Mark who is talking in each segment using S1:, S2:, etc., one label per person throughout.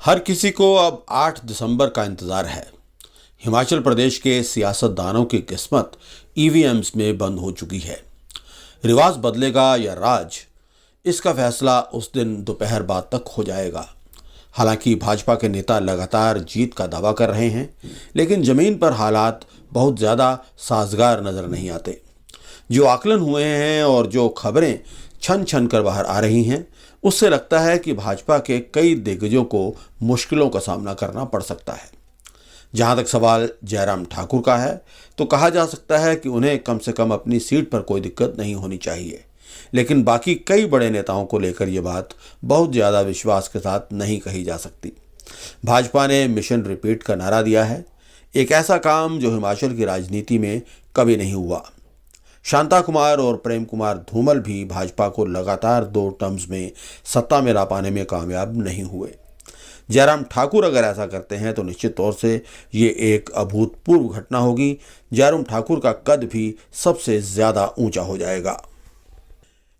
S1: हर किसी को अब 8 दिसंबर का इंतजार है। हिमाचल प्रदेश के सियासतदानों की किस्मत ईवीएम्स में बंद हो चुकी है। रिवाज बदलेगा या राज, इसका फैसला उस दिन दोपहर बाद तक हो जाएगा। हालांकि भाजपा के नेता लगातार जीत का दावा कर रहे हैं, लेकिन जमीन पर हालात बहुत ज़्यादा साजगार नजर नहीं आते। जो आकलन हुए हैं और जो खबरें छन छन कर बाहर आ रही हैं, उससे लगता है कि भाजपा के कई दिग्गजों को मुश्किलों का सामना करना पड़ सकता है। जहां तक सवाल जयराम ठाकुर का है, तो कहा जा सकता है कि उन्हें कम से कम अपनी सीट पर कोई दिक्कत नहीं होनी चाहिए। लेकिन बाकी कई बड़े नेताओं को लेकर यह बात बहुत ज़्यादा विश्वास के साथ नहीं कही जा सकती। भाजपा ने मिशन रिपीट का नारा दिया है, एक ऐसा काम जो हिमाचल की राजनीति में कभी नहीं हुआ। शांता कुमार और प्रेम कुमार धूमल भी भाजपा को लगातार 2 टर्म्स में सत्ता में ला पाने में कामयाब नहीं हुए। जयराम ठाकुर अगर ऐसा करते हैं तो निश्चित तौर से ये एक अभूतपूर्व घटना होगी। जयराम ठाकुर का कद भी सबसे ज़्यादा ऊंचा हो जाएगा।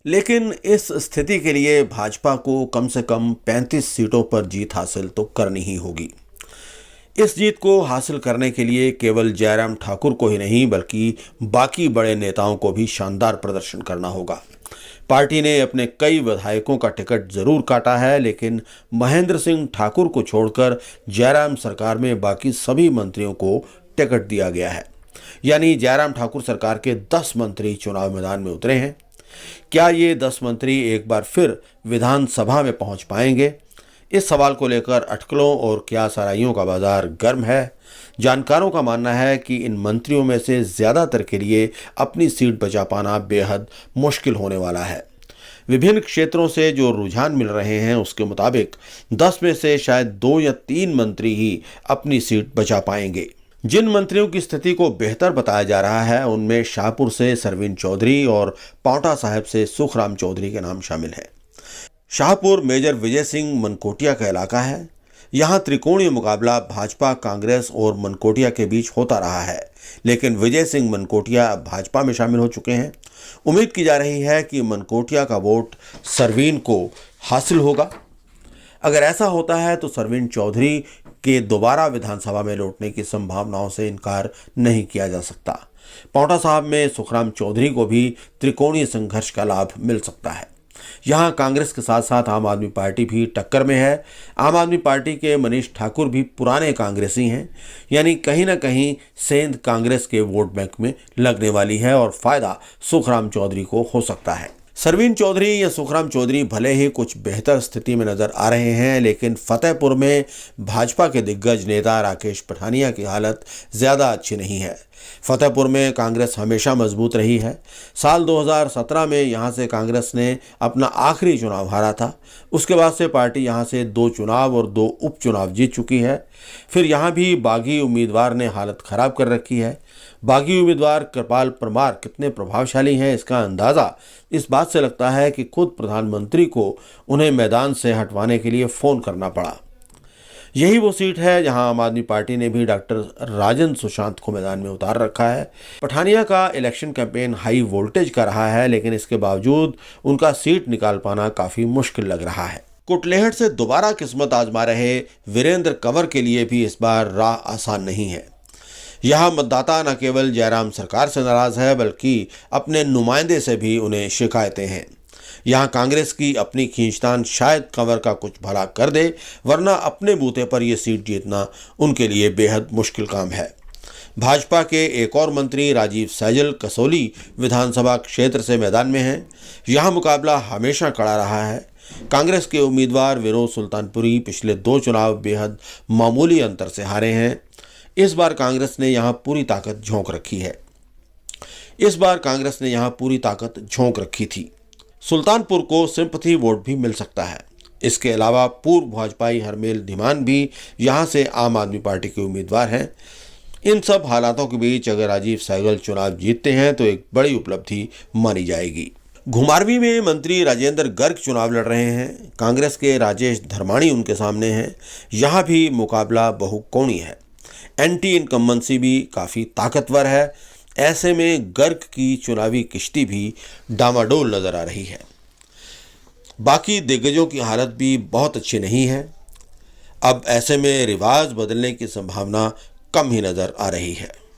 S1: लेकिन इस स्थिति के लिए भाजपा को कम से कम 35 सीटों पर जीत हासिल तो करनी ही होगी। इस जीत को हासिल करने के लिए केवल जयराम ठाकुर को ही नहीं, बल्कि बाकी बड़े नेताओं को भी शानदार प्रदर्शन करना होगा। पार्टी ने अपने कई विधायकों का टिकट जरूर काटा है, लेकिन महेंद्र सिंह ठाकुर को छोड़कर जयराम सरकार में बाकी सभी मंत्रियों को टिकट दिया गया है। यानी जयराम ठाकुर सरकार के 10 मंत्री चुनाव मैदान में उतरे हैं। क्या ये 10 मंत्री एक बार फिर विधानसभा में पहुंच पाएंगे? इस सवाल को लेकर अटकलों और क्या सराइयों का बाजार गर्म है। जानकारों का मानना है कि इन मंत्रियों में से ज़्यादातर के लिए अपनी सीट बचा पाना बेहद मुश्किल होने वाला है। विभिन्न क्षेत्रों से जो रुझान मिल रहे हैं उसके मुताबिक 10 में से शायद 2 या 3 मंत्री ही अपनी सीट बचा पाएंगे। जिन मंत्रियों की स्थिति को बेहतर बताया जा रहा है, उनमें शाहपुर से सरवीन चौधरी और पांवटा साहिब से सुखराम चौधरी के नाम शामिल हैं। शाहपुर मेजर विजय सिंह मनकोटिया का इलाका है। यहाँ त्रिकोणीय मुकाबला भाजपा, कांग्रेस और मनकोटिया के बीच होता रहा है, लेकिन विजय सिंह मनकोटिया अब भाजपा में शामिल हो चुके हैं। उम्मीद की जा रही है कि मनकोटिया का वोट सरवीन को हासिल होगा। अगर ऐसा होता है तो सरवीन चौधरी के दोबारा विधानसभा में लौटने की संभावनाओं से इनकार नहीं किया जा सकता। पांवटा साहब में सुखराम चौधरी को भी त्रिकोणीय संघर्ष का लाभ मिल सकता है। यहाँ कांग्रेस के साथ साथ आम आदमी पार्टी भी टक्कर में है। आम आदमी पार्टी के मनीष ठाकुर भी पुराने कांग्रेसी हैं, यानी कहीं ना कहीं सेंध कांग्रेस के वोट बैंक में लगने वाली है और फायदा सुखराम चौधरी को हो सकता है। सरवीन चौधरी या सुखराम चौधरी भले ही कुछ बेहतर स्थिति में नजर आ रहे हैं, लेकिन फतेहपुर में भाजपा के दिग्गज नेता राकेश पठानिया की हालत ज़्यादा अच्छी नहीं है। फतेहपुर में कांग्रेस हमेशा मजबूत रही है। साल 2017 में यहाँ से कांग्रेस ने अपना आखिरी चुनाव हारा था। उसके बाद से पार्टी यहाँ से 2 चुनाव और 2 उपचुनाव जीत चुकी है। फिर यहाँ भी बागी उम्मीदवार ने हालत खराब कर रखी है। बागी उम्मीदवार कृपाल परमार कितने प्रभावशाली हैं, इसका अंदाज़ा इस बात से लगता है कि खुद प्रधानमंत्री को उन्हें मैदान से हटवाने के लिए फ़ोन करना पड़ा। यही वो सीट है जहां आम आदमी पार्टी ने भी डॉक्टर राजन सुशांत को मैदान में उतार रखा है। पठानिया का इलेक्शन कैंपेन हाई वोल्टेज का रहा है, लेकिन इसके बावजूद उनका सीट निकाल पाना काफ़ी मुश्किल लग रहा है। कुटलेहड़ से दोबारा किस्मत आजमा रहे वीरेंद्र कंवर के लिए भी इस बार राह आसान नहीं है। यहाँ मतदाता न केवल जयराम सरकार से नाराज है, बल्कि अपने नुमाइंदे से भी उन्हें शिकायतें हैं। यहाँ कांग्रेस की अपनी खींचतान शायद कंवर का कुछ भला कर दे, वरना अपने बूते पर यह सीट जीतना उनके लिए बेहद मुश्किल काम है। भाजपा के एक और मंत्री राजीव सैजल कसौली विधानसभा क्षेत्र से मैदान में हैं। यहाँ मुकाबला हमेशा कड़ा रहा है। कांग्रेस के उम्मीदवार विनोद सुल्तानपुरी पिछले 2 चुनाव बेहद मामूली अंतर से हारे हैं। इस बार कांग्रेस ने यहाँ पूरी ताकत झोंक रखी थी। सुल्तानपुर को सिंपैथी वोट भी मिल सकता है। इसके अलावा पूर्व भाजपाई हरमेल धीमान भी यहाँ से आम आदमी पार्टी के उम्मीदवार हैं। इन सब हालातों के बीच अगर राजीव सैजल चुनाव जीतते हैं तो एक बड़ी उपलब्धि मानी जाएगी। घुमारवी में मंत्री राजेंद्र गर्ग चुनाव लड़ रहे हैं। कांग्रेस के राजेश धर्माणी उनके सामने हैं। यहाँ भी मुकाबला बहुकोणीय है। एंटी इनकम्बेंसी भी काफ़ी ताकतवर है। ऐसे में गर्ग की चुनावी किश्ती भी डामाडोल नजर आ रही है। बाकी दिग्गजों की हालत भी बहुत अच्छी नहीं है। अब ऐसे में रिवाज बदलने की संभावना कम ही नजर आ रही है।